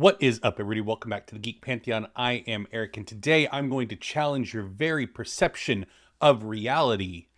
What is up, everybody? Welcome back to the Geek Pantheon. I am Eric, and today I'm going to challenge your very perception of reality.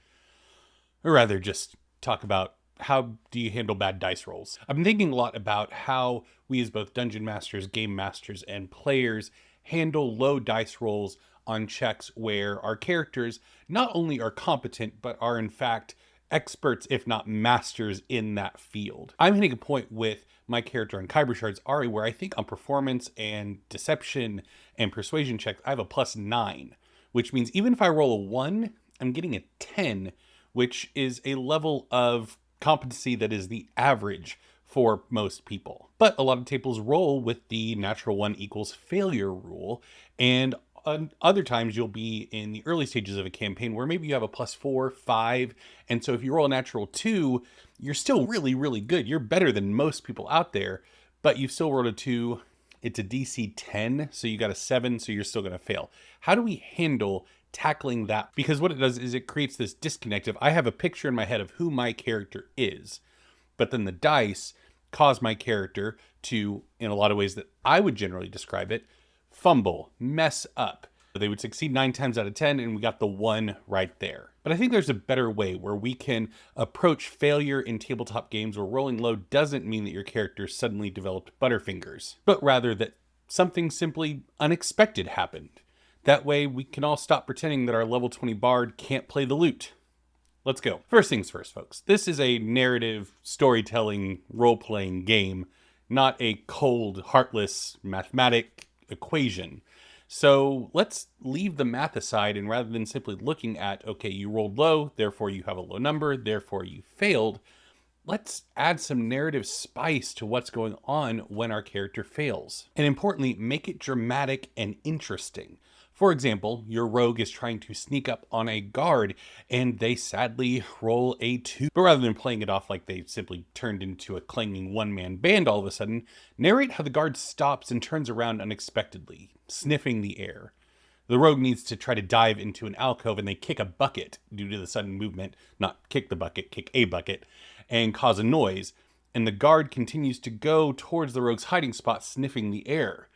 Or rather, just talk about how do you handle bad dice rolls. I've been thinking a lot about how we as both dungeon masters, game masters, and players handle low dice rolls on checks where our characters not only are competent, but are in fact experts, if not masters, in that field. I'm hitting a point with my character on Kyber Shards Ari where I think on performance and deception and persuasion checks, I have a +9, which means even if I roll a 1, I'm getting a 10, which is a level of competency that is the average for most people. But a lot of tables roll with the natural 1 equals failure rule, and other times you'll be in the early stages of a campaign where maybe you have a +4, 5, and so if you roll a natural 2, you're still really, really good. You're better than most people out there, but you've still rolled a 2. It's a DC 10, so you got a 7, so you're still going to fail. How do we handle tackling that? Because what it does is it creates this disconnect of I have a picture in my head of who my character is, but then the dice cause my character to, in a lot of ways that I would generally describe it, fumble, mess up. They would succeed 9 times out of 10, and we got the 1 right there. But I think there's a better way where we can approach failure in tabletop games where rolling low doesn't mean that your character suddenly developed butterfingers, but rather that something simply unexpected happened. That way we can all stop pretending that our level 20 bard can't play the lute. Let's go. First things first, folks. This is a narrative, storytelling, role-playing game, not a cold, heartless, mathematic equation. So let's leave the math aside, and rather than simply looking at, okay, you rolled low, therefore you have a low number, therefore you failed, let's add some narrative spice to what's going on when our character fails. And importantly, make it dramatic and interesting. For example, your rogue is trying to sneak up on a guard and they sadly roll a 2. But rather than playing it off like they simply turned into a clanging one-man band all of a sudden, narrate how the guard stops and turns around unexpectedly, sniffing the air. The rogue needs to try to dive into an alcove and they kick a bucket due to the sudden movement, not kick the bucket, kick a bucket, and cause a noise. And the guard continues to go towards the rogue's hiding spot, sniffing the air.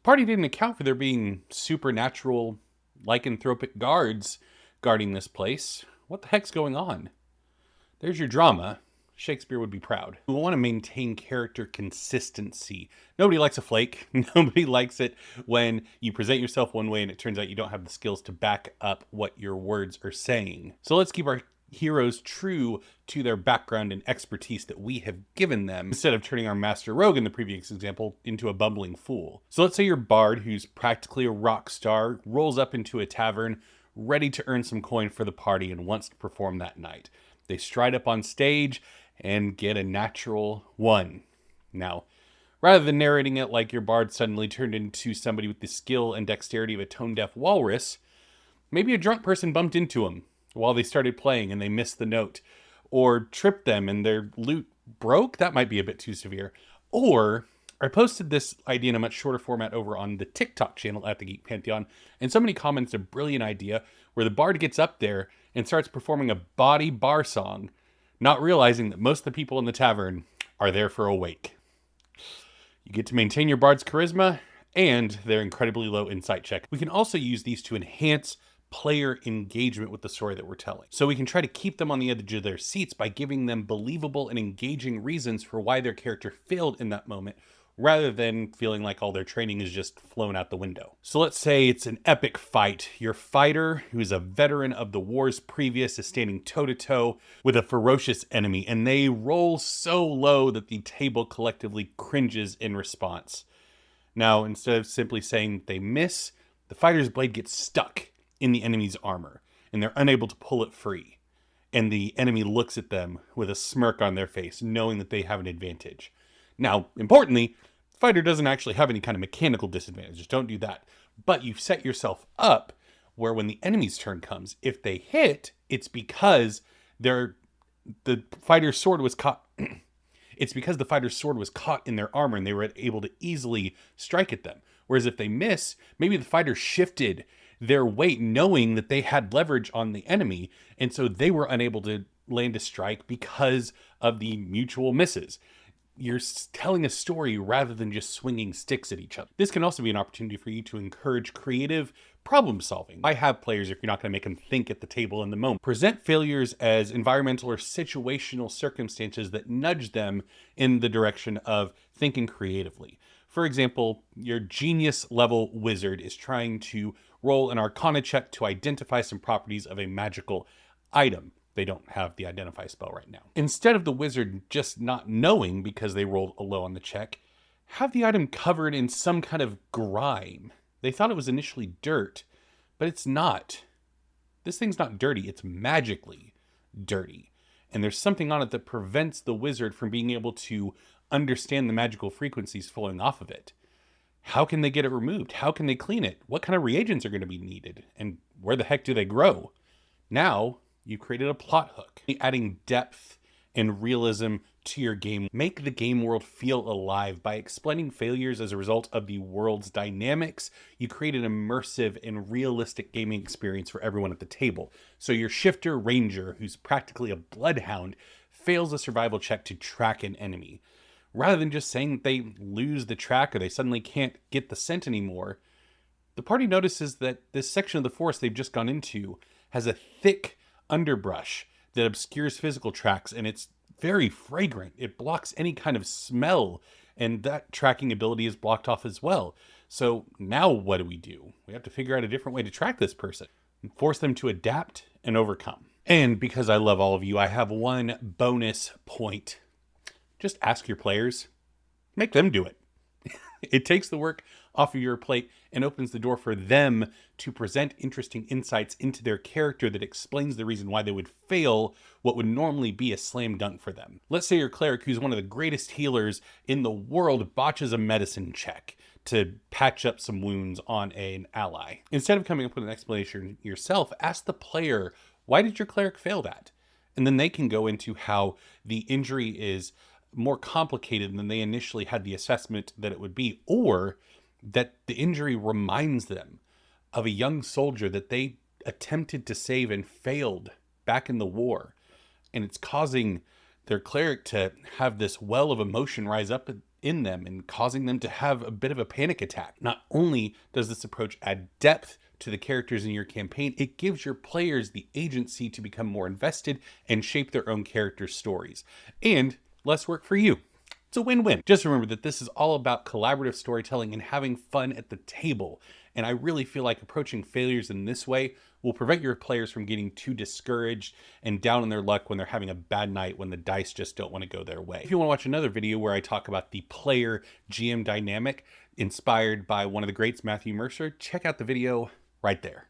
Party didn't account for there being supernatural lycanthropic guards guarding this place. What the heck's going on? There's your drama. Shakespeare would be proud. We want to maintain character consistency. Nobody likes a flake. Nobody likes it when you present yourself one way and it turns out you don't have the skills to back up what your words are saying. So let's keep our heroes true to their background and expertise that we have given them, instead of turning our master rogue in the previous example into a bumbling fool. So let's say your bard, who's practically a rock star, rolls up into a tavern ready to earn some coin for the party and wants to perform that night. They stride up on stage and get a natural 1. Now, rather than narrating it like your bard suddenly turned into somebody with the skill and dexterity of a tone-deaf walrus, maybe a drunk person bumped into him while they started playing and they missed the note, or tripped them and their lute broke. That might be a bit too severe. Or I posted this idea in a much shorter format over on the TikTok channel at the Geek Pantheon, and somebody commented a brilliant idea where the bard gets up there and starts performing a bawdy bar song, not realizing that most of the people in the tavern are there for a wake. You get to maintain your bard's charisma and their incredibly low insight check. We can also use these to enhance player engagement with the story that we're telling. So we can try to keep them on the edge of their seats by giving them believable and engaging reasons for why their character failed in that moment, rather than feeling like all their training is just flown out the window. So let's say it's an epic fight. Your fighter, who is a veteran of the wars previous, is standing toe-to-toe with a ferocious enemy, and they roll so low that the table collectively cringes in response. Now, instead of simply saying they miss, the fighter's blade gets stuck in the enemy's armor, and they're unable to pull it free. And the enemy looks at them with a smirk on their face, knowing that they have an advantage. Now, importantly, the fighter doesn't actually have any kind of mechanical disadvantage. Just don't do that. But you've set yourself up where when the enemy's turn comes, if they hit, it's because the fighter's sword was caught. It's because the fighter's sword was caught in their armor and they were able to easily strike at them. Whereas if they miss, maybe the fighter shifted their weight knowing that they had leverage on the enemy, and so they were unable to land a strike because of the mutual misses. you're telling a story rather than just swinging sticks at each other. This can also be an opportunity for you to encourage creative problem solving. I have players, if you're not going to make them think at the table in the moment, present failures as environmental or situational circumstances that nudge them in the direction of thinking creatively. For example, your genius level wizard is trying to roll an arcana check to identify some properties of a magical item. They don't have the identify spell right now. Instead of the wizard just not knowing because they rolled a low on the check, have the item covered in some kind of grime. They thought it was initially dirt, but it's not. This thing's not dirty, it's magically dirty. And there's something on it that prevents the wizard from being able to understand the magical frequencies flowing off of it. How can they get it removed? How can they clean it? What kind of reagents are going to be needed? And where the heck do they grow? Now, you created a plot hook, adding depth and realism to your game. Make the game world feel alive by explaining failures as a result of the world's dynamics. You create an immersive and realistic gaming experience for everyone at the table. So your shifter ranger, who's practically a bloodhound, fails a survival check to track an enemy. Rather than just saying that they lose the track or they suddenly can't get the scent anymore, the party notices that this section of the forest they've just gone into has a thick underbrush that obscures physical tracks, and it's very fragrant. It blocks any kind of smell, and that tracking ability is blocked off as well. So now what do? We have to figure out a different way to track this person and force them to adapt and overcome. And because I love all of you, I have one bonus point. Just ask your players, make them do it. It takes the work off of your plate and opens the door for them to present interesting insights into their character that explains the reason why they would fail what would normally be a slam dunk for them. Let's say your cleric, who's one of the greatest healers in the world, botches a medicine check to patch up some wounds on an ally. Instead of coming up with an explanation yourself, ask the player, why did your cleric fail that? And then they can go into how the injury is more complicated than they initially had the assessment that it would be, or that the injury reminds them of a young soldier that they attempted to save and failed back in the war. And it's causing their cleric to have this well of emotion rise up in them and causing them to have a bit of a panic attack. Not only does this approach add depth to the characters in your campaign, it gives your players the agency to become more invested and shape their own character stories. And less work for you. It's a win-win. Just remember that this is all about collaborative storytelling and having fun at the table. And I really feel like approaching failures in this way will prevent your players from getting too discouraged and down on their luck when they're having a bad night when the dice just don't want to go their way. If you want to watch another video where I talk about the player GM dynamic inspired by one of the greats, Matthew Mercer, check out the video right there.